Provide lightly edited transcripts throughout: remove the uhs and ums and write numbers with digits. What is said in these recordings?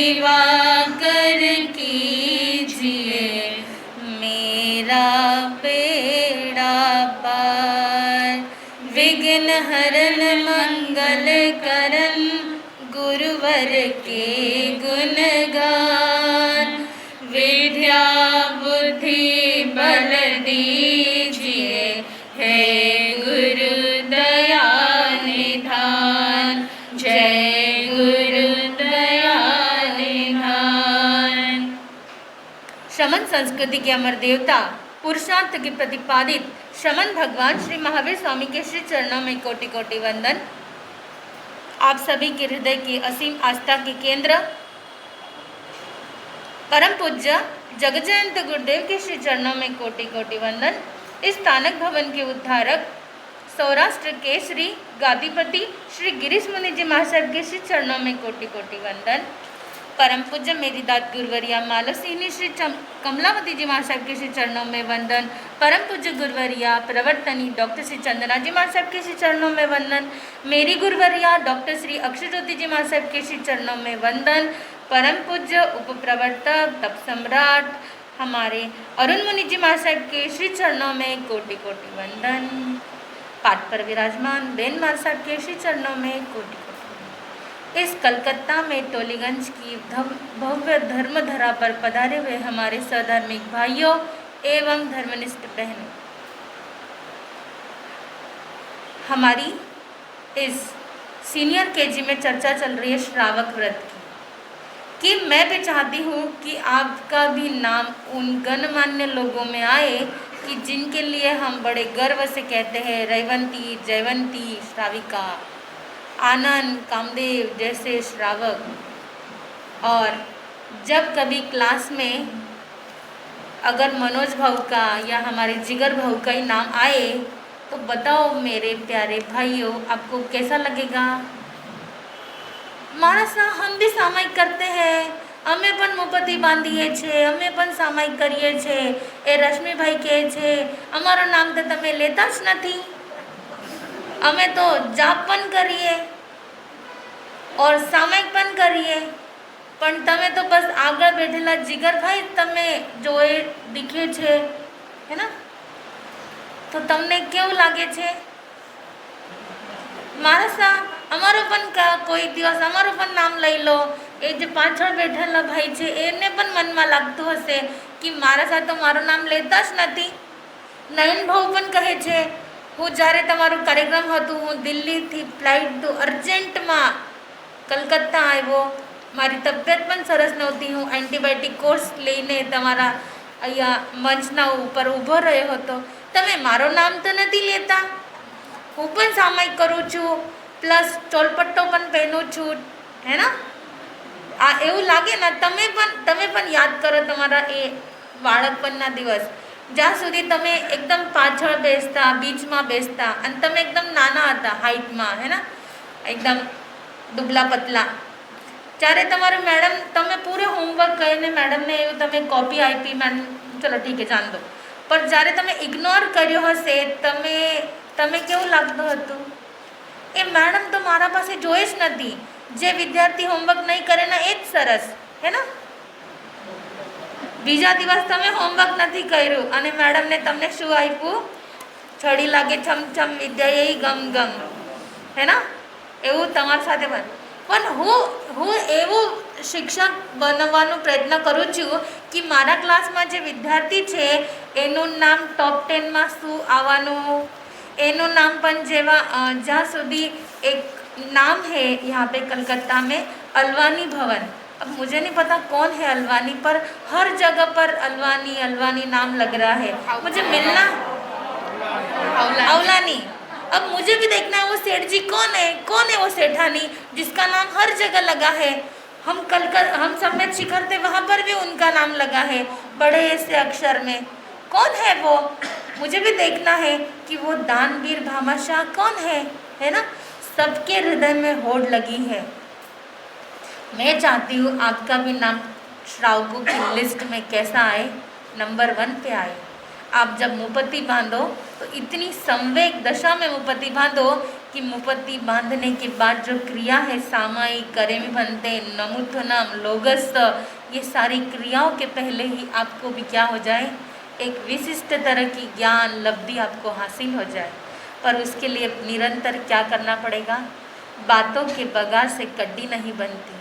दिवाकर कीजिए मेरा बेड़ा पार। विघ्न हरन मंगल करन गुरुवर के गुण गान। विद्या बुद्धि बल दीजिए हे गुरु दया निधान। जय गुरु दया निधान। श्रमण संस्कृति के अमर देवता पुरुषार्थ के प्रतिपादित श्रमण भगवान श्री महावीर स्वामी के श्री चरणों में कोटि कोटि वंदन। आप सभी के हृदय की असीम आस्था के केंद्र परम पूज्य जगजयंत गुरुदेव के श्री चरणों में कोटि कोटि वंदन। इस स्थानक भवन के उद्धारक सौराष्ट्र के श्री गादीपति श्री गिरीश मुनि जी महासाहेब के श्री चरणों में कोटि कोटि वंदन। परम पूज्य मेरी दात गुरुवरिया मालसिनी श्री कमलावती जी महासाहेब के श्री चरणों में वंदन। परम पूज्य गुरुवरिया प्रवर्तनी डॉक्टर श्री चंदना जी महासाहेब के श्री चरणों में वंदन। मेरी गुरुवरिया डॉक्टर श्री अक्षय ज्योति जी महासाहेब के श्री चरणों में वंदन। परम पूज्य उप प्रवर्तक तप सम्राट हमारे अरुण मुनि जी महासाहेब के श्री चरणों में कोटि कोटि वंदन। पाठ पर विराजमान बेन महासाहेब के श्री चरणों में कोटि कोटि। इस कलकत्ता में टोलीगंज की भव्य धर्मधरा पर पधारे हुए हमारे सधर्मिक भाइयों एवं धर्मनिष्ठ बहनों, हमारी इस सीनियर केजी में चर्चा चल रही है श्रावक व्रत की कि मैं भी चाहती हूँ कि आपका भी नाम उन गणमान्य लोगों में आए कि जिनके लिए हम बड़े गर्व से कहते हैं रैवंती, जयवंती, श्राविका, आनंद, कामदेव जैसे श्रावक। और जब कभी क्लास में अगर मनोज भाऊ का या हमारे जिगर भाऊ का ही नाम आए तो बताओ मेरे प्यारे भाइयों आपको कैसा लगेगा? मानस हम भी सामायिक करते हैं, અમે પણ મોપતી બાંધીએ છીએ, અમે પણ સામાયિક કરીએ છીએ। એ રશ્મિભાઈ કહે છે અમારું નામ તો તમે લેતા જ નથી, અમે તો જાપ પણ કરીએ और સામાયિક પણ કરીએ, પણ તમે તો બસ આગળ બેઠેલા જીગરભાઈ તમે જોઈ દીખે છે હે ને, તો તમને કેવું લાગે છે? માણસા અમારું પણ કોઈ દિવસ અમારું પણ નામ લઈ લો। એ જે પાછળ બેઠેલા ભાઈ છે એને પણ મનમાં લાગતું હશે કે મારા સાથે મારું નામ લેતા જ નથી। નયન ભાऊ પણ કહે છે હું જ્યારે તમારું કાર્યક્રમ હતું હું દિલ્હીથી ફ્લાઇટ અર્જન્ટમાં કલકત્તા આવ્યો, મારી તબિયત પણ સરસ નહોતી, હું એન્ટીબાયોટિક કોર્સ લઈને તમારા અહીંયા મંચના ઉપર ઊભો રહ્યો હતો, તમે મારું નામ તો નથી લેતા। હું પણ સામાયિક કરું છું પ્લસ ચોલપટ્ટો પણ પહેરું છું હે ને। આ એવું લાગે ને તમે પણ યાદ કરો તમારા એ બાળકપણના દિવસ જ્યાં સુધી તમે એકદમ પાછળ બેસતા, બીચમાં બેસતા અને તમે એકદમ નાના હતા હાઇટમાં હે ને, એકદમ દુબલા પતલા। ત્યારે તમારું મેડમ તમે પૂરે હોમવર્ક કરીને મેડમને એવું તમે કોપી આપી, મેડમ ચલો ઠીક છે જાણ દો, પણ જ્યારે તમે ઇગ્નોર કર્યો હશે તમે કેવું લાગતું હતું? એ મેડમ તો મારા પાસે જોઈ જ નથી, જે વિદ્યાર્થી હોમવર્ક નહીં કરે ને એ જ સરસ હે ને। બીજા દિવસ તમે હોમવર્ક નથી કર્યું અને મેડમને તમને શું આપ્યું? છડી લાગે છમછમ વિદ્યા એ ગમ ગમ હે ને, એવું તમારી સાથે બન। પણ હું એવું શિક્ષક બનવાનો પ્રયત્ન કરું છું કે મારા ક્લાસમાં જે વિદ્યાર્થી છે એનું નામ ટોપ 10માં શું આવવાનું, એનું નામ પણ જેવા જ્યાં સુધી એક नाम है यहाँ पे कलकत्ता में अलवानी भवन। अब मुझे नहीं पता कौन है अलवानी, पर हर जगह पर अलवानी अलवानी नाम लग रहा है, मुझे मिलना अवलानी। अब मुझे भी देखना है वो सेठ जी कौन है वो सेठानी जिसका नाम हर जगह लगा है। हम सम्मेत शिखर थे वहाँ पर भी उनका नाम लगा है बड़े से अक्षर में, कौन है वो? मुझे भी देखना है कि वो दानवीर भामाशाह कौन है ना। सबके हृदय में होड़ लगी है। मैं चाहती हूँ आपका भी नाम श्रावकों की लिस्ट में कैसा आए, नंबर 1 पे आए। आप जब मुपत्ति बांधो तो इतनी संवेग दशा में मुपत्ति बांधो कि मुपत्ति बांधने के बाद जो क्रिया है सामायिक, करेमी बनते, नमुथुनम, लोगस्थ, ये सारी क्रियाओं के पहले ही आपको भी क्या हो जाए, एक विशिष्ट तरह की ज्ञान लब्धि आपको हासिल हो जाए। पर उसके लिए निरंतर क्या करना पड़ेगा, बातों के बगार से कड्डी नहीं बनती,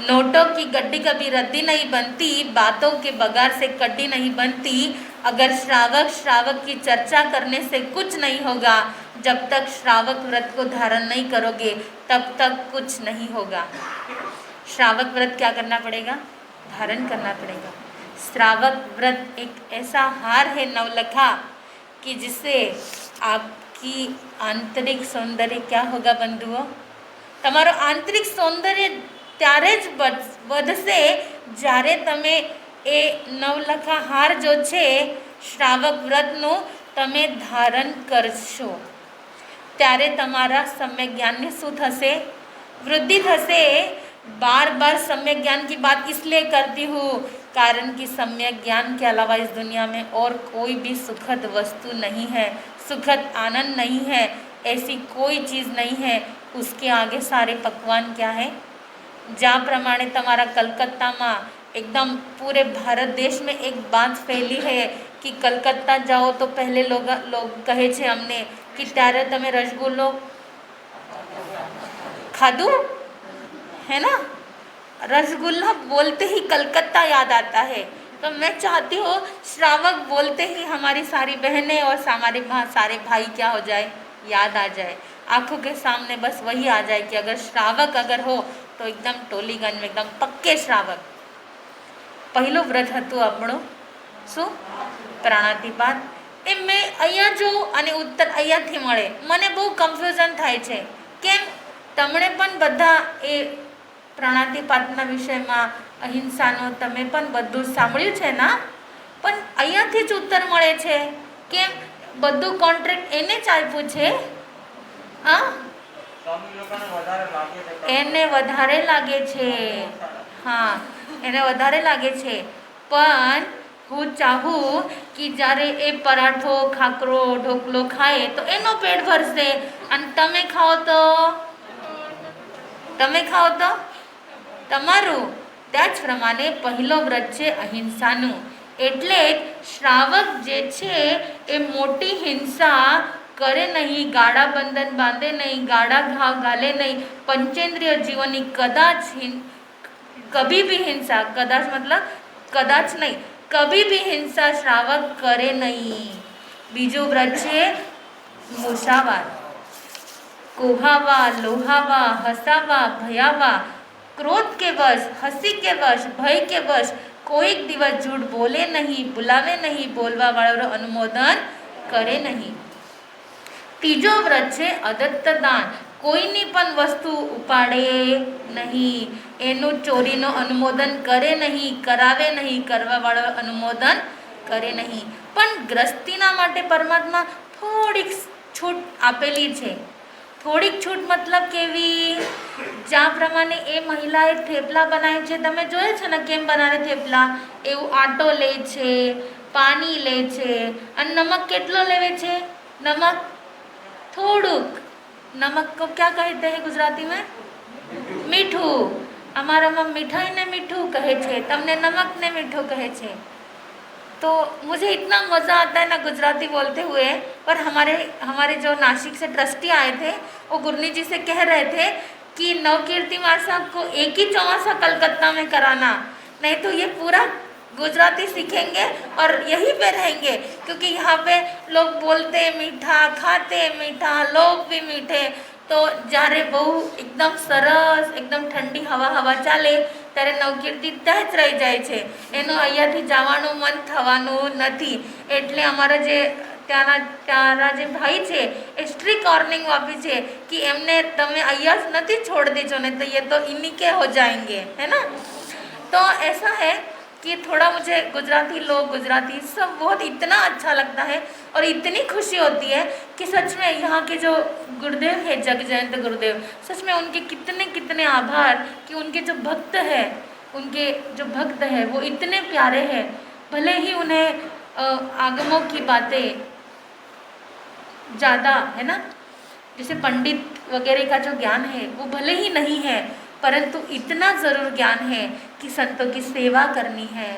नोटों की गड्डी कभी रद्दी नहीं बनती, बातों के बगार से कड्डी नहीं बनती। अगर श्रावक की चर्चा करने से कुछ नहीं होगा, जब तक श्रावक व्रत को धारण नहीं करोगे तब तक कुछ नहीं होगा। श्रावक व्रत क्या करना पड़ेगा, धारण करना पड़ेगा। श्रावक व्रत एक ऐसा हार है नवलखा कि जिससे आपकी आंतरिक सौंदर्य क्या होगा बंधुओं, તમારો આંતરિક સૌંદર્ય ત્યારે જ વધશે જ્યારે તમે એ નવલખા હાર જો છે શ્રાવક વ્રતનું તમે ધારણ કરશો, ત્યારે તમારા सम्यक ज्ञान શું થશે, वृद्धि થશે। बार बार सम्यक ज्ञान की बात इसलिए करती हूँ कारण कि सम्यक ज्ञान के अलावा इस दुनिया में और कोई भी सुखद वस्तु नहीं है, सुखद आनंद नहीं है, ऐसी कोई चीज़ नहीं है। उसके आगे सारे पकवान क्या है। ज्या प्रमाणे तमारा कलकत्ता में एकदम पूरे भारत देश में एक बात फैली है कि कलकत्ता जाओ तो पहले लोग कहे छे अमने कि त्यारे तमे रसगुल्लो खाधु है ना, रसगुल्ला बोलते ही कलकत्ता याद आता है। तो मैं चाहती हूँ श्रावक बोलते ही हमारी सारी बहनें और हमारे सारे भाई क्या हो जाए, याद आ जाए, आँखों के सामने बस वही आ जाए कि अगर श्रावक अगर हो तो एकदम टोलीगंज में एकदम पक्के श्रावक। पहलो व्रत हतुं આપણું શું, પ્રાણાતિપાત। એ મેં અહીંયા જો અને ઉત્તર અહીંયાથી મળે, મને બહુ કન્ફ્યુઝન થાય છે કેમ તમને પણ બધા એ પ્રાણાતિપાતના વિષયમાં અહિંસાનો તમે પણ બધું સાંભળ્યું છે ના, પણ અહીંયાથી જ ઉત્તર મળે છે કેમ, બધું કોન્ટ્રાક્ટ એને જ આપ્યું છે, હા એને વધારે લાગે છે, હા એને વધારે લાગે છે। પણ હું ચાહું कि જ્યારે એ પરાઠો ખાખરો ઢોકલો ખાય તો એનો પેટ ભરશે અને તમે ખાઓ તો તમારું। त्या ज प्रमाणे પહેલો વ્રત છે અહિંસાનું, એટલે શ્રાવક જે છે એ મોટી હિંસા કરે નહીં, ગાળા બંધન બાંધે નહીં, ગાળા ઘાવ ગાલે નહીં, પંચેન્દ્રિય જીવોની कभी भी हिंसा, कदाच मतलब कदाच नहीं, कभी भी हिंसा श्रावक करे नहीं। बीजो व्रत है मूसावार, कोहावा, लोहावा, हसावा, भयावा, क्रोध के वश, हसी के वश, भय के वश कोई दिवस झूठ बोले नहीं, बुलावे नहीं, बोलवा वाळो अनुमोदन करे नहीं। तीजो व्रत है अदत्त दान, कोईनी पण वस्तु उपाड़े नहीं, एनु चोरीनो अनुमोदन करे नहीं, करावे नहीं, करवा वाळो अनुमोदन करे नहीं। पण ग्रस्तीना माटे परमात्मा थोड़ीक छूट आपेली छे। थोड़ीक छूट मतलब केवी, ज्या प्रमाणे ए महिलाए थेपला बनावे छे, तमे जोया छे ने केम बनावे थेपला, एवुं आटो ले छे, पानी ले छे अने नमक केटलो लेवे छे, नमक थोड़ुक। नमक को क्या कहते हैं गुजराती में, मीठू। हमारा में मिठाई ने मीठू कहे छे, तमने नमक ने मीठू कहे छे। तो मुझे इतना मज़ा आता है ना गुजराती बोलते हुए। पर हमारे जो नासिक से ट्रस्टी आए थे वो गुरनी जी से कह रहे थे कि नवकीर्ति मासा को एक ही चौमासा कलकत्ता में कराना, नहीं तो ये पूरा गुजराती सीखेंगे और यहीं पे रहेंगे, क्योंकि यहाँ पे लोग बोलते मीठा, खाते मीठा, लोग भी मीठे। तो જ્યારે બહુ એકદમ સરસ એકદમ ઠંડી હવા ચાલે ત્યારે નવકીર્તિ ત્યાં જ રહી જાય છે, એનું અહીંયાથી જવાનું મન થવાનું નથી। એટલે અમારા જે ત્યાંના જે ભાઈ છે એ સ્ટ્રિક્ટ વોર્નિંગ આપી છે कि એમને તમે અહીંયા જ નથી છોડ દેજો, नहीं तो ये तो इन्हीं के हो जाएंगे, है ना। तो ऐसा है कि थोड़ा मुझे गुजराती लोग, गुजराती सब बहुत इतना अच्छा लगता है और इतनी खुशी होती है कि सच में यहाँ के जो गुरुदेव है, जगजयंत गुरुदेव, सच में उनके कितने कितने आभार कि उनके जो भक्त है, उनके जो भक्त है वो इतने प्यारे हैं। भले ही उन्हें आगमों की बातें ज़्यादा है ना, जैसे पंडित वगैरह का जो ज्ञान है वो भले ही नहीं है, परंतु इतना ज़रूर ज्ञान है कि संतों की सेवा करनी है,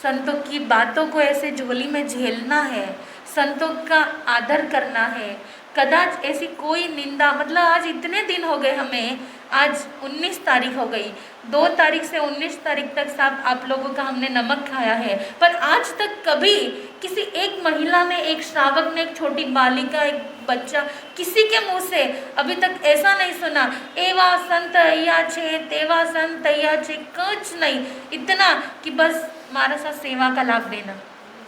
संतों की बातों को ऐसे झोली में झेलना है, संतों का आदर करना है। कदाच ऐसी कोई निंदा, मतलब आज इतने दिन हो गए हमें, आज 19 तारीख हो गई, 2 तारीख से 19 तारीख तक साहब आप लोगों का हमने नमक खाया है, पर आज तक कभी किसी एक महिला ने, एक श्रावक ने, एक छोटी बालिका, एक बच्चा, किसी के मुंह से अभी तक ऐसा नहीं सुना एवा संत अय्या छे तेवा संत अय्या छे, कुछ नहीं, इतना कि बस हमारा साथ सेवा का लाभ देना,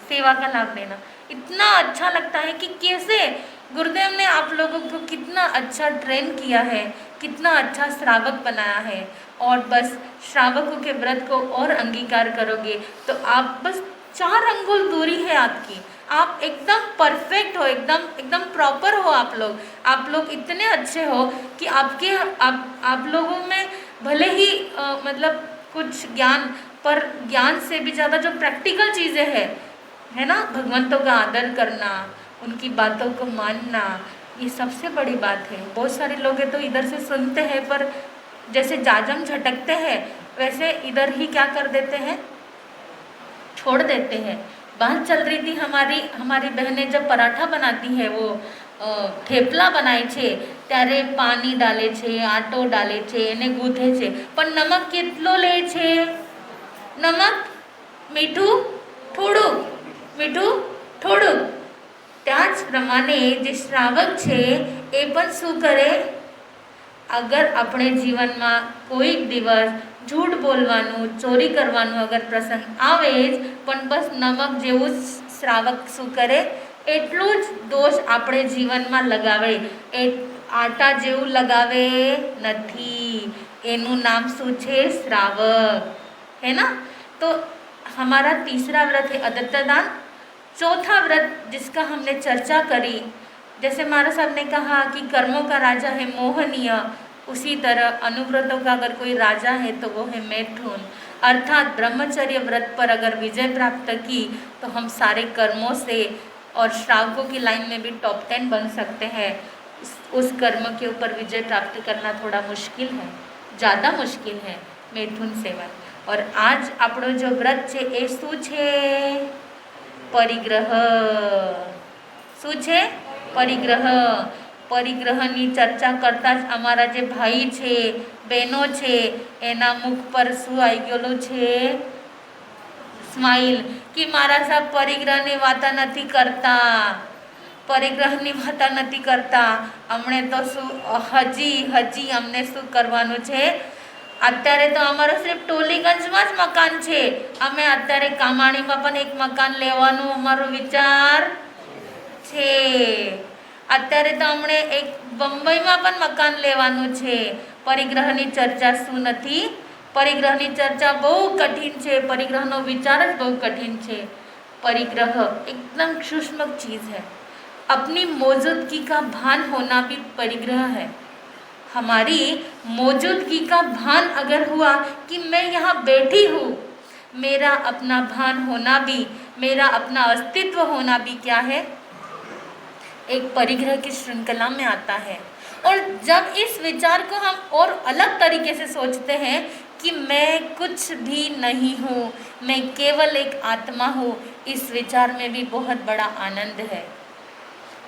सेवा का लाभ देना। इतना अच्छा लगता है कि कैसे गुरुदेव ने आप लोगों को कितना अच्छा ट्रेन किया है, कितना अच्छा श्रावक बनाया है, और बस श्रावकों के व्रत को और अंगीकार करोगे तो आप बस 4 अंगुल दूरी है आपकी, आप एकदम परफेक्ट हो, एकदम प्रॉपर हो। आप लोग इतने अच्छे हो कि आप लोगों में भले ही मतलब कुछ ज्ञान, पर ज्ञान से भी ज़्यादा जो प्रैक्टिकल चीज़ें है ना, भगवंतों का आदर करना, उनकी बातों को मानना, ये सबसे बड़ी बात है। बहुत सारे लोग हैं तो इधर से सुनते हैं, पर जैसे जाजम झटकते हैं वैसे इधर ही क्या कर देते हैं, छोड़ देते हैं। बात चल रही थी हमारी बहनें जब पराठा बनाती है, वो थेपला बनाए छे त्यारे पानी डाले छे, आटो डाले छे, એને ગૂંથે છે, પણ નમક કેટલો લે છે? નમક મીઠું થોડું. ત્યાં જ પ્રમાણે જે શ્રાવક છે એ પણ શું કરે, અગર આપણે જીવનમાં કોઈક દિવસ झूठ बोलवानुं, चोरी करवानुं अगर प्रसंग आवे ज, पण बस नमक जेवुं श्रावक शुं करे, एटलुं ज दोष आपणे जीवनमां लगावे, आटा जेवुं लगावे नथी। एनुं नाम शुं छे? श्रावक, है ना। तो हमारा तीसरा व्रत है अदत्तदान। चौथा व्रत जिसका हमने चर्चा करी, जैसे महाराज साहब ने कहा कि कर्मों का राजा है मोहनीय, उसी तरह अनुव्रतों का अगर कोई राजा है तो वो है मैथुन। अर्थात ब्रह्मचर्य व्रत पर अगर विजय प्राप्त की तो हम सारे कर्मों से और श्रावकों की लाइन में भी टॉप 10 बन सकते हैं। उस कर्म के ऊपर विजय प्राप्त करना थोड़ा मुश्किल है, ज़्यादा मुश्किल है, मैथुन सेवन। और आज આપણો जो व्रत છે એ શું છે? પરિગ્રહ। શું છે? પરિગ્રહ। પરિગ્રહની ચર્ચા કરતાં જ અમારા જે ભાઈ છે, બહેનો છે, એના મુખ પર શું આવી ગયેલું છે? સ્માઇલ, કે મારા સાહેબ પરિગ્રહની વાતા નથી કરતા, પરિગ્રહની વાતા નથી કરતા, અમને તો શું હજી અમને શું કરવાનું છે? અત્યારે તો અમારો સિર્ફ ટોલીગંજમાં જ મકાન છે, અમે અત્યારે કામાણીમાં પણ એક મકાન લેવાનું અમારો વિચાર છે। અત્યારે તો અમને એક બંબઈમાં પણ મકાન લેવાનું છે। પરિગ્રહની ચર્ચા શું નથી? પરિગ્રહની ચર્ચા બહુ કઠિન છે, પરિગ્રહનો વિચાર જ બહુ કઠિન છે। परिग्रह एकदम सूक्ष्म चीज़ है, अपनी मौजूदगी का भान होना भी परिग्रह है। हमारी मौजूदगी का भान अगर हुआ कि मैं यहाँ बैठी हूँ, मेरा अपना भान होना भी, मेरा अपना अस्तित्व होना भी क्या है? एक परिग्रह की श्रृंखला में आता है। और जब इस विचार को हम और अलग तरीके से सोचते हैं कि मैं कुछ भी नहीं हूँ, मैं केवल एक आत्मा हूँ, इस विचार में भी बहुत बड़ा आनंद है,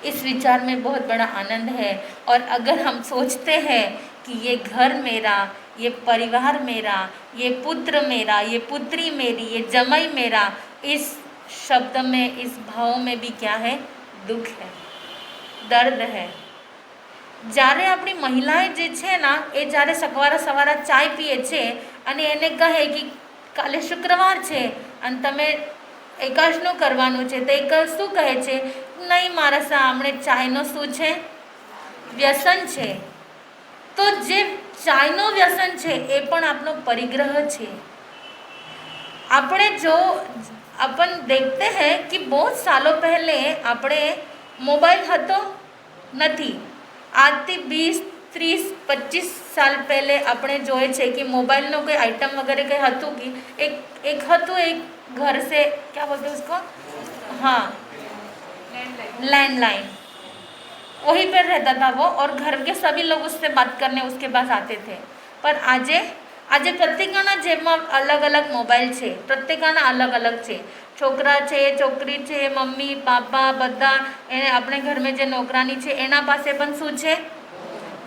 इस विचार में बहुत बड़ा आनंद है। और अगर हम सोचते हैं कि ये घर मेरा, ये परिवार मेरा, ये पुत्र मेरा, ये पुत्री मेरी, ये जमाई मेरा, इस शब्द में, इस भाव में भी क्या है? दुख है, दर्द है। જ્યારે આપણી મહિલાએ જે છે ને એ જ્યારે સવારે ચાય પીએ છે અને એને કહે કે કાલે શુક્રવાર છે અને તમે એકાદશનું કરવાનું છે, તો એક શું કહે છે? નહીં, મારા સામે ચાયનો શું છે? વ્યસન છે। તો જે ચાયનો વ્યસન છે એ પણ આપણો પરિગ્રહ છે। આપણે જો अपन देखते हैं कि बहुत सालों पहले આપણે મોબાઈલ હતો નથી, આજથી 20, 30, 25 साल पहले આપણે જોઈએ છે कि મોબાઈલનો કોઈ આइटम वगैरह કંઈ હતું कि एक હતું, एक घर से क्या बोलते उसको, हाँ, लैंडलाइन। वहीं पर रहता था वो, और घर के सभी लोग उससे बात करने उसके पास आते थे। पर આજે પ્રત્યેકના જેબમાં અલગ અલગ મોબાઈલ છે, પ્રત્યેકના અલગ અલગ છે, છોકરા છે, છોકરી છે, મમ્મી પાપા બધા એને આપણે ઘરમાં જે નોકરાની છે એના પાસે પણ શું છે?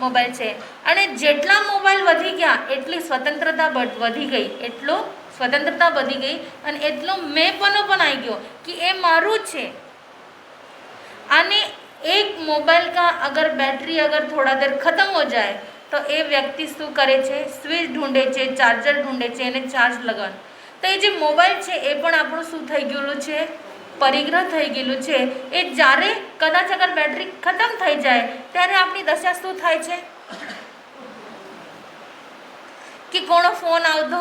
મોબાઈલ છે। અને જેટલા મોબાઈલ વધી ગયા એટલી સ્વતંત્રતા વધી ગઈ, એટલો સ્વતંત્રતા વધી ગઈ અને એટલો મેંપણો પણ આવી ગયો कि એ મારું છે। અને एक मोबाइल का अगर बैटरी अगर थोड़ा देर खत्म हो जाए तो ये व्यक्ति शू करे छे? स्विच ढूंढे छे, चार्जर ढूंढे छे एने चार्ज लगान। तो ये जो मोबाइल है ये पण आपणुं शू थई गयुं छे? परिग्रह थई गयुं छे। ए ज्यारे कदाच अगर बैटरी खत्म थई जाए त्यारे आपणी दशा शू थाय छे कि कोनो फोन आवतो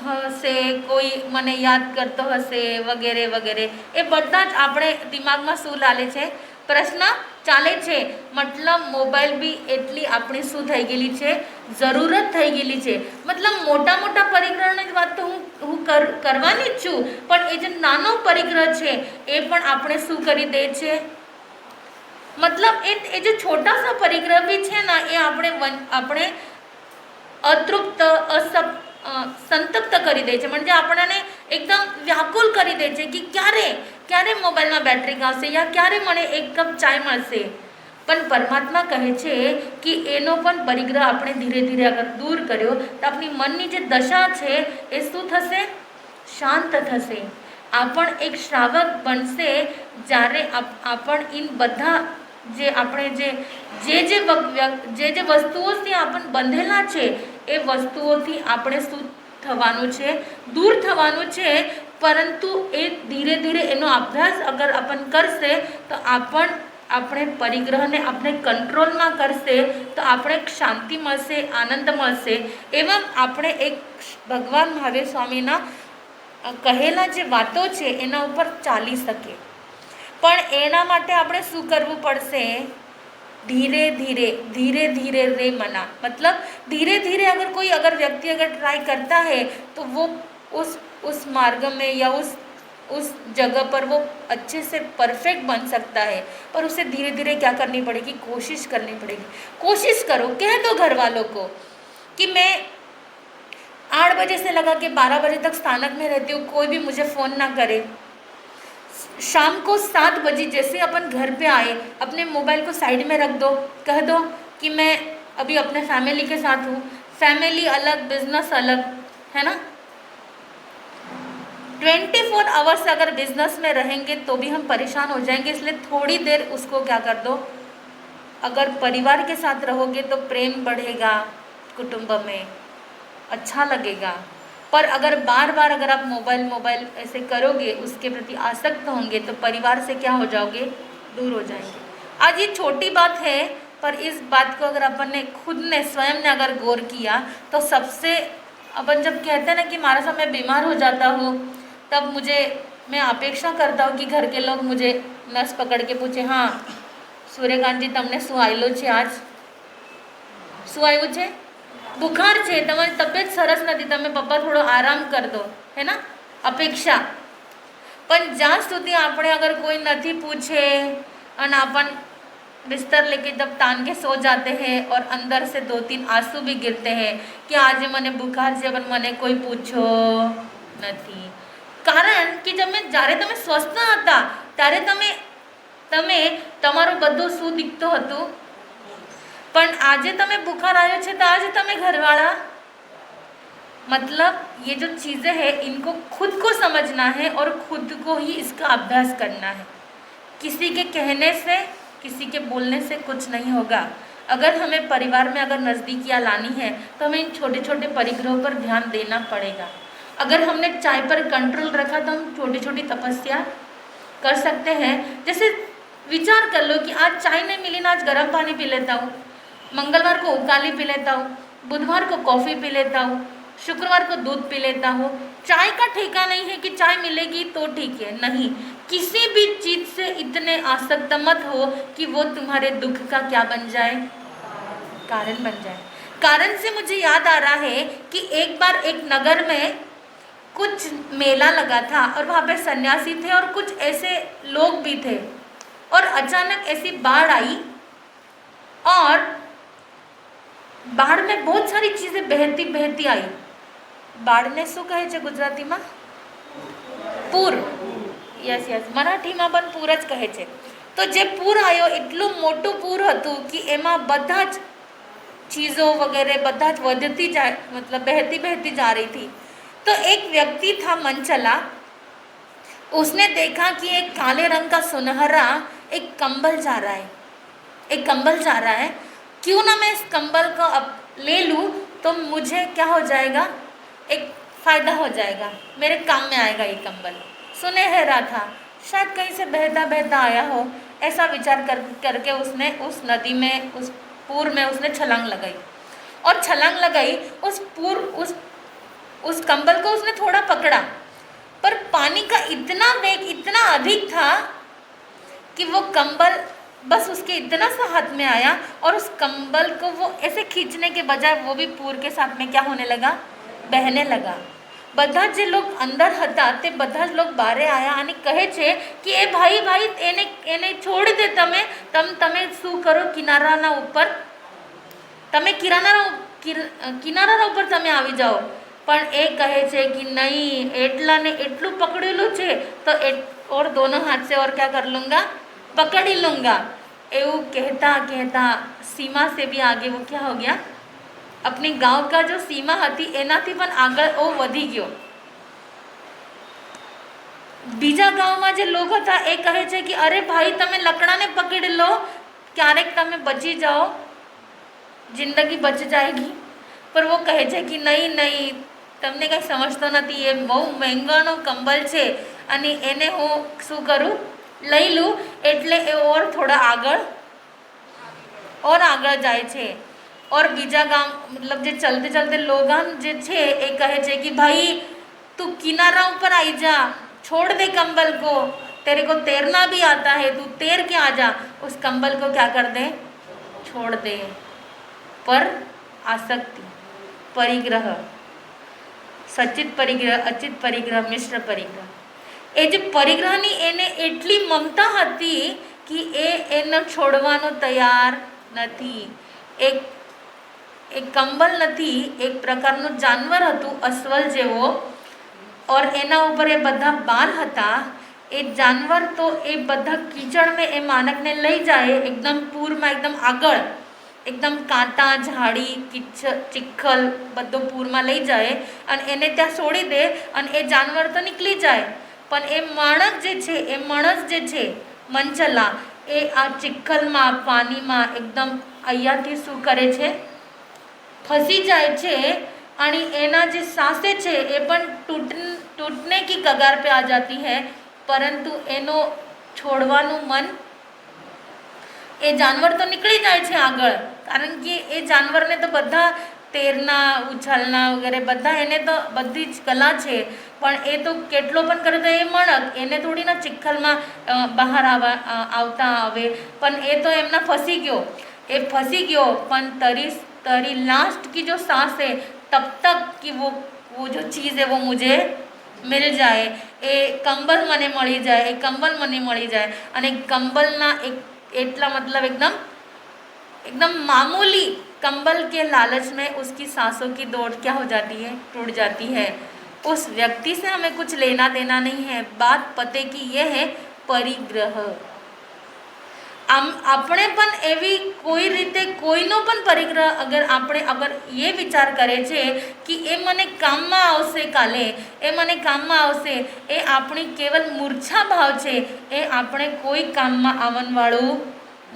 हशे, कोई मने याद करतो हशे वगैरह वगैरह। ए बधा ज आपणे दिमागमां शू लाले छे? प्रश्न चाले छे। मतलब मोबाइल भी एटली आपणी शू थई गेली छे? जरूरत थई गेली छे। मतलब मोटा मोटा परिग्रहनी वात तो हूँ करवानी ज छुं, पण ए जे नानो परिग्रह छे ए पण आपणे शू करी दे छे? मतलब ए जो छोटा सा परिग्रह भी छे ना ए आपणे अतृप्त संतप्त करी दे छे। म्हणजे आपणाने एकदम व्याकुल करी दे छे कि क्यारे मोबाइल में बैटरी आवशे या क्यारे मने एक कप चाय मळशे। पण परमात्मा कहे छे कि एनो पण परिग्रह आपणे धीरे धीरे अगर दूर कर्यो तो आपणी मननी जे दशा छे ए शुं थशे? शांत थशे। आपण एक श्रावक बनशे ज्यारे आपण इन बधा जे आपणे जे वस्तुओथी आपण बंधेला छे ए वस्तुओथी आपणे शुं थवानुं छे? दूर थवानुं छे। परंतु ए धीरे धीरे एनो अभ्यास अगर अपन करशे तो अपने परिग्रह ने अपने कंट्रोल में करशे तो अपने शांति मळशे, आनंद मळशे। एवं अपने एक भगवान महावीर स्वामीना कहेला जे वातो छे एना उपर चाली सके। पण एना माटे आपणे शुं करवुं पड़शे? धीरे धीरे धीरे धीरे रे मना। मतलब धीरे धीरे अगर व्यक्ति अगर ट्राई करता है तो वो उस मार्ग में या उस जगह पर वो अच्छे से परफेक्ट बन सकता है। पर उसे धीरे धीरे क्या करनी पड़ेगी? कोशिश करनी पड़ेगी। कोशिश करो, कह दो घर वालों को कि मैं 8 बजे से लगा के 12 बजे तक स्थानक में रहती हूँ, कोई भी मुझे फ़ोन ना करे। शाम को 7 बजे जैसे अपन घर पे आए अपने मोबाइल को साइड में रख दो, कह दो कि मैं अभी अपने फैमिली के साथ हूँ। फैमिली अलग, बिजनेस अलग, है ना। 24 आवर्स अगर बिजनेस में रहेंगे तो भी हम परेशान हो जाएंगे। इसलिए थोड़ी देर उसको क्या कर दो। अगर परिवार के साथ रहोगे तो प्रेम बढ़ेगा, कुटुंब में अच्छा लगेगा। पर अगर बार बार अगर आप मोबाइल ऐसे करोगे, उसके प्रति आसक्त होंगे तो परिवार से क्या हो जाओगे? दूर हो जाएंगे। आज ये छोटी बात है, पर इस बात को अगर अपन ने खुद ने स्वयं ने अगर गौर किया तो सबसे अपन जब कहते हैं ना कि मारा साहब मैं बीमार हो जाता हूँ तब मैं अपेक्षा करता हूँ कि घर के लोग मुझे नस पकड़ के पूछे, हाँ सूर्यकांत जी तमने शुं आवेलुं छे? आज शुं आव्युं छे? बुखार है, तमारी तबियत सरस नहीं, तमे पप्पा थोड़ो आराम कर दो, है ना, अपेक्षा। पण ज्यां सुधी आपणे अगर कोई नहीं पूछे और अपन बिस्तर लेके जब तान के सो जाते हैं और अंदर से 2-3 आंसू भी गिरते हैं कि आज मने बुखार है पर मने कोई पूछो नहीं। कारण कि जब मैं जारे तमे स्वस्थ हता त्यारे तमे तमारो बधो शुं दिखतो हतुं, पण आजे तमे बुखार आयो छे तो आज तमे घरवाळा। मतलब ये जो चीज़ें हैं इनको खुद को समझना है और खुद को ही इसका अभ्यास करना है। किसी के कहने से, किसी के बोलने से कुछ नहीं होगा। अगर हमें परिवार में अगर नज़दीकियाँ लानी है तो हमें इन छोटे छोटे परिग्रहों पर ध्यान देना पड़ेगा। अगर हमने चाय पर कंट्रोल रखा तो हम छोटी छोटी तपस्या कर सकते हैं। जैसे विचार कर लो कि आज चाय नहीं मिली ना, आज गर्म पानी पी लेता हूँ, मंगलवार को उकाली पी लेता हूँ, बुधवार को कॉफ़ी पी लेता हूँ, शुक्रवार को दूध पी लेता हूँ। चाय का ठेका नहीं है कि चाय मिलेगी तो ठीक है, नहीं। किसी भी चीज़ से इतने आसक्त मत हो कि वो तुम्हारे दुख का क्या बन जाए? कारण बन जाए। कारण से मुझे याद आ रहा है कि एक बार एक नगर में कुछ मेला लगा था और वहाँ पे सन्यासी थे और कुछ ऐसे लोग भी थे और अचानक ऐसी बाढ़ आई और बाढ़ में बहुत सारी चीज़ें बहती बहती आई। बाढ़ने શું કહે છે ગુજરાતીમાં? પૂર। યસ યસ, મરાઠીમાં પણ પૂર જ કહે છે। તો જે પૂર આવ્યો એટલું મોટું પૂર હતું કે એમાં બધા જ चीज़ों वगैरह બધા જ વધતી जा मतलब बहती बहती जा रही थी। तो एक व्यक्ति था मनचला, उसने देखा कि एक काले रंग का सुनहरा एक कंबल जा रहा है, एक कंबल जा रहा है। क्यों ना मैं इस कंबल को अब ले लूँ तो मुझे क्या हो जाएगा, एक फ़ायदा हो जाएगा, मेरे काम में आएगा ये कंबल। सुनहरा था, शायद कहीं से बहता बहता आया हो, ऐसा विचार करके उसने उस नदी में, उस पूर में उसने छलांग लगाई। और छलांग लगाई उस कंबल को उसने थोड़ा पकड़ा, पर पानी का इतना वेग इतना अधिक था कि वो कंबल बस उसके इतना सा हाथ में आया और उस कंबल को वो ऐसे खींचने के बजाय वो भी पूर के साथ में क्या होने लगा, बहने लगा। બધા જે લોક અંદર હતા તે બધા જ લોક બહારે આયા અને કહે છે કે એ ભાઈ ભાઈ એને છોડી દે, તમે શું કરો, કિનારાના ઉપર તમે કિનારા ઉપર તમે આવી જાઓ। પણ એ કહે છે કે નહીં, એટલા ને એટલું પકડેલું છે તો और दोनों हाथ से और क्या कर लूँगा, पकड़ ही लूँगा। એવું कहता कहता सीमा से भी आगे वो क्या हो गया, अपने गांव का जो सीमा હતી એનાથી પણ આગળ ઓ વધી ગયો। બીજા ગામમાં જે લોક હતા એ કહે છે કે અરે ભાઈ તમે લકડાને પકડી લો, ક્યારેક તમે બચી જાઓ, જિંદગી બચ જાયગી। પર वो કહે છે કે નહીં નહીં, તમને કંઈ સમજતો નથી, એ બહુ મહેંગાનો કંબલ છે અને એને હું શું કરું, લઈ લઉં એટલે એ ઓર થોડા આગળ જાય છે। और बीजा गांव मतलब जो चलते चलते लोगन जे छे ए कहे छे कि भाई तू किनारा ऊपर आई जा, छोड़ दे कंबल को, तेरे को तैरना भी आता है, तू तैर के आ जा। उस कंबल को क्या कर दे, छोड़ दे। पर आसक्ति, परिग्रह, सचित परिग्रह, अचित परिग्रह, मिश्र परिग्रह, ए जो परिग्रहनी एने एटली ममता हती कि एने छोड़वानो तैयार नहीं। एक कंबल नहीं, एक प्रकारનું जानवर હતું અસવલ જેવો, और એના ઉપર એ બધા બાલ હતા। એ जानवर तो એ બધા कीचड़ में એ માનકને લઈ જાય एकदम પૂરમાં, एकदम આગળ, एकदम કાંટા ઝાડી ચીખલ બધો પૂરમાં લઈ જાય અને એને ત્યાં છોડી દે અને એ जानवर તો નીકળી જાય। પણ એ માણસ જે છે, એ માણસ જે છે મંચલા, એ આ ચીખલમાં પાણીમાં एकदम અહીંયાથી શું કરે છે, फंसी जाए छे आणि एना जे सांसे छे ए पण टूटने की कगार पे आ जाती है। परंतु एनो छोड़वानुं मन, ए जानवर तो निकली जाए छे आगळ, कारण कि ए जानवर ने तो बधा तैरना उछलना वगैरह बधा एने तो बधी ज कला छे, पण ए तो केटलो पण करे तो ए मणक एने थोड़ी ना चिखलमां बहार आवता आवे। पण ए तो एमना फंसी गयो पण तरी लास्ट की जो सांस है तब तक कि वो जो चीज़ है वो मुझे मिल जाए, ए कंबल मने मळी जाए, ए कंबल मने मळी जाए। अने कंबलना एक एटला मतलब एकदम मामूली कंबल के लालच में उसकी सांसों की दौड़ क्या हो जाती है, टूट जाती है। उस व्यक्ति से हमें कुछ लेना देना नहीं है। बात पते की ये है परिग्रह। આપણે પણ એવી કોઈ રીતે કોઈનો પણ પરિગ્રહ અગર એ વિચાર કરે છે કે એ મને કામમાં આવશે કાલે, એ મને કામમાં આવશે, એ આપણી કેવલ મૂર્છા ભાવ છે, એ આપણે કોઈ કામમાં આવવાવાળું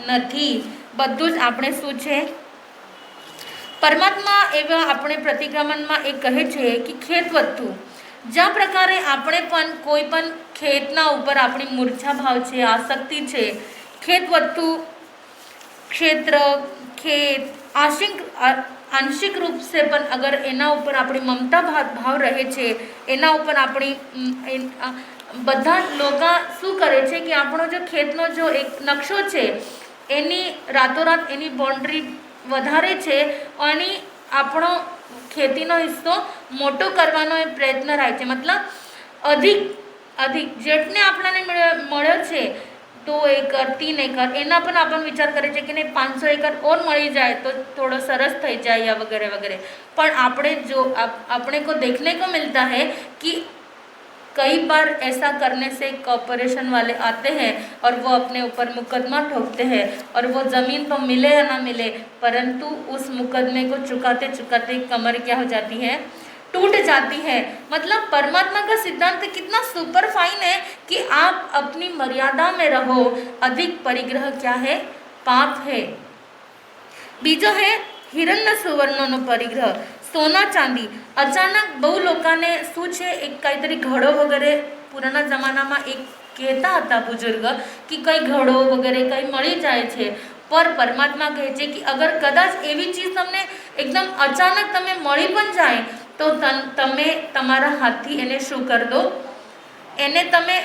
નથી। બધું જ આપણે શું છે, પરમાત્મા એવા આપણે પ્રતિક્રમણમાં એ કહે છે કે ખેતવત્તુ, જ્યાં પ્રકારે આપણે પણ કોઈ પણ ખેતના ઉપર આપણી મૂર્છા ભાવ છે, આસક્તિ છે। खेतवत्तु, क्षेत्र, खेत आंशिक रूप से पण अगर एना ऊपर अपनी ममता भाव रहे छे, एना ऊपर अपनी बधा लोग शू करे छे कि आपणो जो खेतनो जो एक नक्शो छे एनी रातोरात एनी बाउंड्री वधारे छे आणि आपणो खेतीनो हिस्सो मोटो करवानो प्रयत्न रहे छे। मतलब अधिक जेटने आपणाने मळ्यो छे 2 એકર 3 એકર એના પણ આપણે વિચાર કરીએ છીએ કે નહીં 500 એકર ઓર મળી जाए तो थोड़ा सरस થઈ જાય या वगैरह वगैरह। पर अपने को देखने को मिलता है कि कई बार ऐसा करने से कॉरपोरेशन वाले आते हैं और वो अपने ऊपर मुकदमा ठोकते हैं और वो ज़मीन तो मिले या ना मिले, परंतु उस मुकदमे को चुकाते चुकाते कमर क्या हो जाती है, टूट जाती है। मतलब परमात्मा का सिद्धांत कितना सुपर फाइन है कि आप अपनी मर्यादा में रहो। अधिक परिग्रह क्या है, पाप है। बीजो है हिरण्य सुवर्णनो परिग्रह, सोना चांदी। अचानक बहु लोकाने शू है एक काईतरी घड़ो वगैरह पुराना जमाना में एक कहता था बुजुर्ग कि कई घड़ो वगैरह कई मળી જાય છે, पर परमात्मा કહે છે कि अगर कदाच एवी चीज तमने एकदम अचानक तमे मળી पण जाए तो तमे तमारा हाथी एने शू कर दो, एने तमे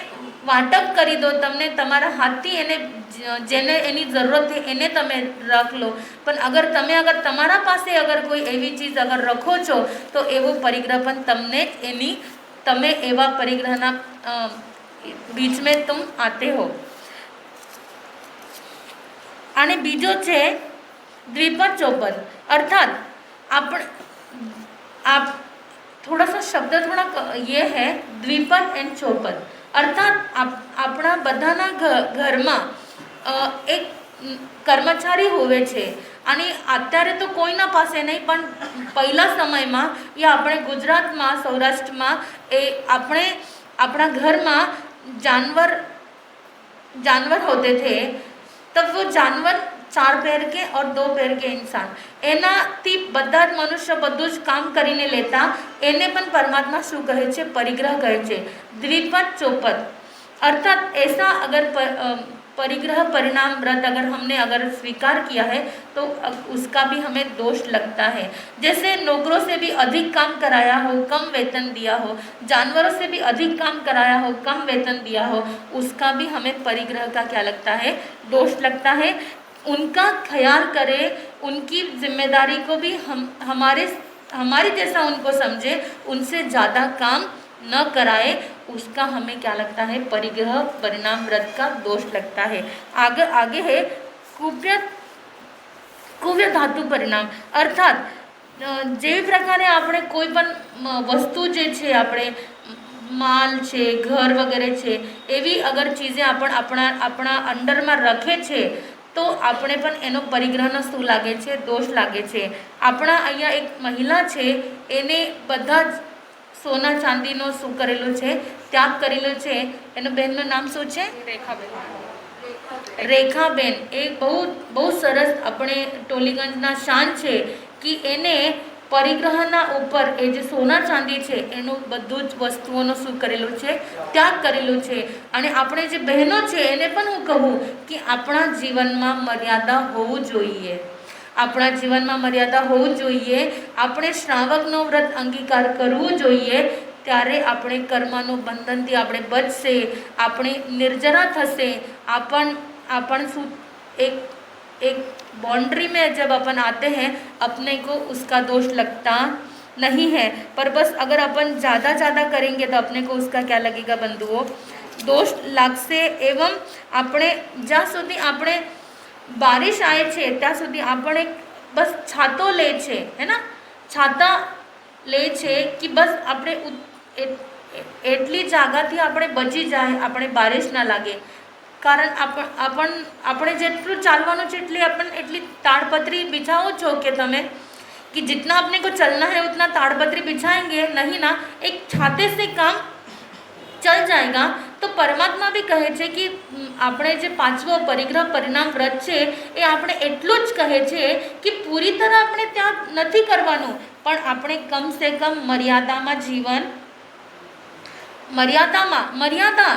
वाटप करी दो, तमने तमारा हाथी एने जेने एनी जरूरत है एने तमे रख लो। पण अगर तमारा पासे अगर कोई एवी चीज अगर रखो छो तो एवो परिग्रह पण तमने एनी तमे एवा परिग्रहना बीच में तुम आते हो। आने बीजो छे द्विपद चौपद, अर्थात आप थोड़ा सा शब्द थोड़ा ये है द्विपद एंड चौपद, अर्थात अपना बधाना घर में एक कर्मचारी होवे छे અને અત્યારે તો કોઈના પાસે નહીં, પણ પહેલા સમયમાં या આપણે ગુજરાતમાં સૌરાષ્ટ્રમાં એ આપણે अपना घर में जानवर होते थे, तब वो जानवर 4 पैर के और 2 पैर के इंसान एनाथी बधा ज मनुष्य बधुं ज काम करीने लेता, एने पण परमात्मा शू कहे छे, परिग्रह कहे छे। द्विपद चौपद अर्थात ऐसा अगर परिग्रह परिणाम व्रत अगर हमने अगर स्वीकार किया है तो उसका भी हमें दोष लगता है। जैसे नौकरों से भी अधिक काम कराया हो, कम वेतन दिया हो, जानवरों से भी अधिक काम कराया हो, कम वेतन दिया हो, उसका भी हमें परिग्रह का क्या लगता है, दोष लगता है। उनका ख्याल करें, उनकी जिम्मेदारी को भी हमारे जैसा उनको समझे, उनसे ज़्यादा काम न कराए, उसका हमें क्या लगता है, परिग्रह परिणाम व्रत का दोष लगता है। आगे है कुव्य धातु परिणाम, अर्थात जेवी प्रकारे आपणे कोई पण वस्तु जे छे आपणे माल छे, घर वगैरह छे, एवी अगर चीज़ें अपना अंडर में रखे छे तो આપણે પણ એનો પરિગ્રહનો શું લાગે છે, દોષ લાગે છે। આપણા અહીંયા એક મહિલા છે, એને બધા જ સોના ચાંદીનો શું કરેલું છે, ત્યાગ કરેલો છે। એનું બહેનનું નામ શું છે, રેખાબેન। એ બહુ સરસ આપણે ટોલીગંજના શાન છે कि એને परिग्रहना ऊपर ए जे सोना चांदी है एनु बधुं ज वस्तुओं शू करेलू है, त्याग करेलू है। अने आपणे जे बहनों है एने पण हूँ कहूँ कि आपणा जीवन में मर्यादा होवू जोईए, आपणा जीवन में मर्यादा होवू जोईए। आपणे श्रावकनो व्रत अंगीकार करवू जोईए, त्यारे आपणे कर्मनो बंधनथी आपणे बचशे, आपणे निर्जरा थशे। आपन शू एक बाउंड्री में जब अपन आते हैं अपने को उसका दोष लगता नहीं है, पर बस अगर अपन ज़्यादा करेंगे तो अपने को उसका क्या लगेगा बंधुओं, दोष लागशे। एवं आपणे ज्यां सुधी आपणे बारिश आए छे त्यां सुधी आपणे बस छातो ले छे, है ना, छाता ले छे कि बस आपणे एटली जागाथी आपणे बची जाए, आपणे बारिश ना लागे। कारण આપણે જેટલું ચાલવાનું છે એટલી તાડપत्री बिछाओ છો કે તમે कि जितना अपने को चलना है उतना ताड़पत्री बिछाएंगे नहीं ना, एक छाते से काम चल जाएगा। तो परमात्मा भी कहे छे कि આપણે જે પાંચમો પરિગ્રહ પરિણામ વ્રત છે એ આપણે એટલું જ કહે છે कि पूरी तरह આપણે ત્યાં નથી કરવાનું, પણ આપણે कम से कम मर्यादाમાં जीवन, मर्यादा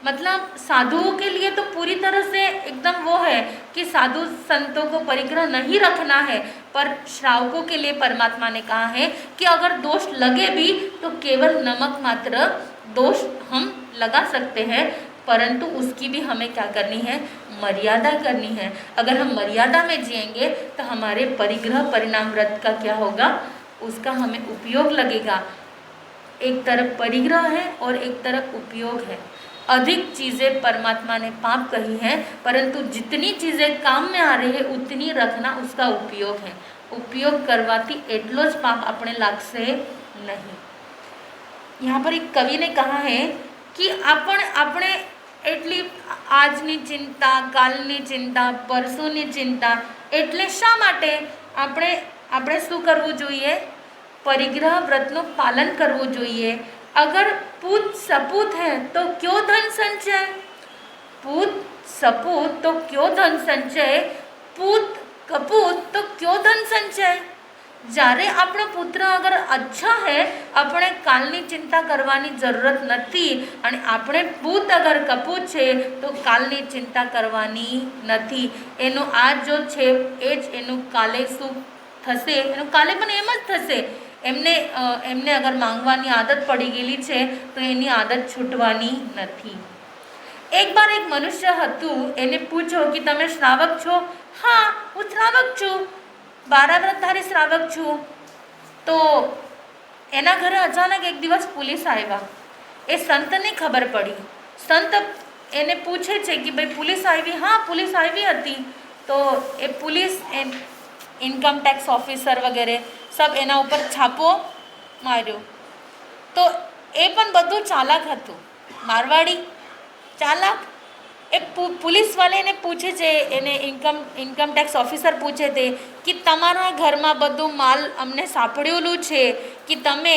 मतलब साधुओं के लिए तो पूरी तरह से एकदम वो है कि साधु संतों को परिग्रह नहीं रखना है, पर श्रावकों के लिए परमात्मा ने कहा है कि अगर दोष लगे भी तो केवल नमक मात्र दोष हम लगा सकते हैं, परंतु उसकी भी हमें क्या करनी है, मर्यादा करनी है। अगर हम मर्यादा में जिएंगे तो हमारे परिग्रह परिणाम व्रत का क्या होगा, उसका हमें उपयोग लगेगा। एक तरफ परिग्रह है और एक तरफ उपयोग है। अधिक चीज़ें परमात्मा ने पाप कही है, परंतु जितनी चीज़ें काम में आ रही है उतनी रखना उसका उपयोग है। उपयोग करवाती एटलो ज पाप अपने लागशे नहीं। यहाँ पर एक कवि ने कहा है कि આપણે એટલી આજની ચિંતા, કાલની ચિંતા, પરસોની ચિંતા, એટલે શા માટે આપણે શું કરવું જોઈએ? પરિગ્રહ વ્રતનું પાલન કરવું જોઈએ। अगर पूत सपूत है तो क्यों धन संचय? पूत सपूत तो क्यों धन संचय? पूत कपूत तो क्यों धन संचय? જ્યારે આપણો પુત્ર અગર અચ્છા હે, આપણે કાલની ચિંતા કરવાની જરૂરત નથી, અને આપણે પૂત અગર કપૂત છે તો કાલની ચિંતા કરવાની નથી। એનું આ જો છે એ જ એનું કાલે શું થશે, એનું કાલે પણ એમ જ થશે। એમને અગર માંગવાની આદત પડી ગયેલી છે તો એની આદત છૂટવાની નથી। એક બાર એક મનુષ્ય હતું, એને પૂછો કે તમે શ્રાવક છો? હા, હું શ્રાવક છું, 12 વ્રતધારી શ્રાવક છું। તો એના ઘરે અચાનક એક દિવસ પોલીસ આવ્યા। એ સંતને ખબર પડી। સંત એને પૂછે છે કે ભાઈ પોલીસ આવી? હા, પોલીસ આવી હતી। તો એ પોલીસ ઇન્કમ ટેક્સ ઓફિસર વગેરે સબ એના ઉપર છાપો માર્યો। તો એ પણ બધું ચાલાક હતું, મારવાડી ચાલાક। એ પોલીસવાળા એને પૂછે છે, એને ઇન્કમ ટેક્સ ઓફિસર પૂછે છે કે તમારા ઘરમાં બધું માલ અમને સાંપડેલું છે કે તમે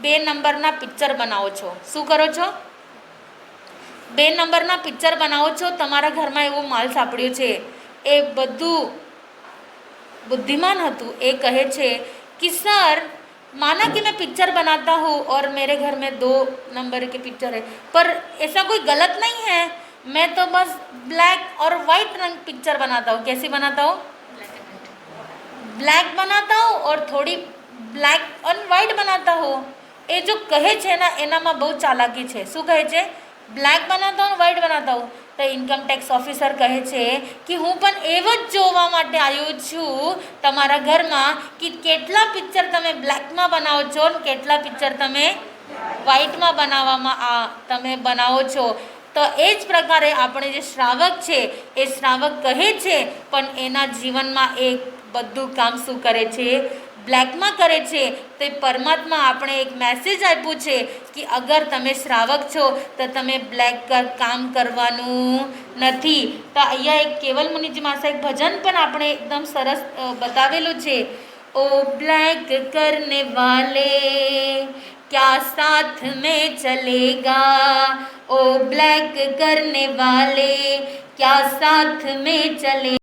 2 નંબરના પિક્ચર બનાવો છો। શું કરો છો? 2 નંબરના પિક્ચર બનાવો છો, તમારા ઘરમાં એવો માલ સાંપડ્યો છે। એ બધું बुद्धिमान હતું। એ કહે છે कि सर, माना कि मैं पिक्चर बनाता हूँ और मेरे घर में 2 नंबर के पिक्चर है, पर ऐसा कोई गलत नहीं है। मैं तो बस ब्लैक और वाइट रंग पिक्चर बनाता हूँ। कैसी बनाता हूँ? ब्लैक बनाता हूँ और थोड़ी ब्लैक और वाइट बनाता हूँ। એ જો કહે છે ને એનામાં બહુ ચાલાકી છે। શું કહે છે? બ્લેક બનાતા હું, વ્હાઇટ બનાતા હું। તો ઇન્કમ ટેક્સ ઓફિસર કહે છે કે હું પણ એવું જ જોવા માટે આવ્યો છું તમારા ઘરમાં કે કેટલા પિક્ચર તમે બ્લેકમાં બનાવો છો ને કેટલા પિક્ચર તમે વ્હાઇટમાં તમે બનાવો છો। તો એ જ પ્રકારે આપણે જે શ્રાવક છે એ શ્રાવક કહે છે, પણ એના જીવનમાં એ બધું કામ શું કરે છે? બ્લેકમાં કરે છે। તો પરમાત્મા આપણે એક મેસેજ આપ્યું છે કે અગર તમે શ્રાવક છો તો તમે બ્લેક કામ કરવાનું નથી। તો અહીંયા એક કેવલ મુનિજી માસે એક ભજન પણ આપણે એકદમ સરસ બતાવેલું છે। ओ ब्लैक करने वाले क्या साथ में चलेगा? ओ ब्लैक करने वाले क्या साथ में चले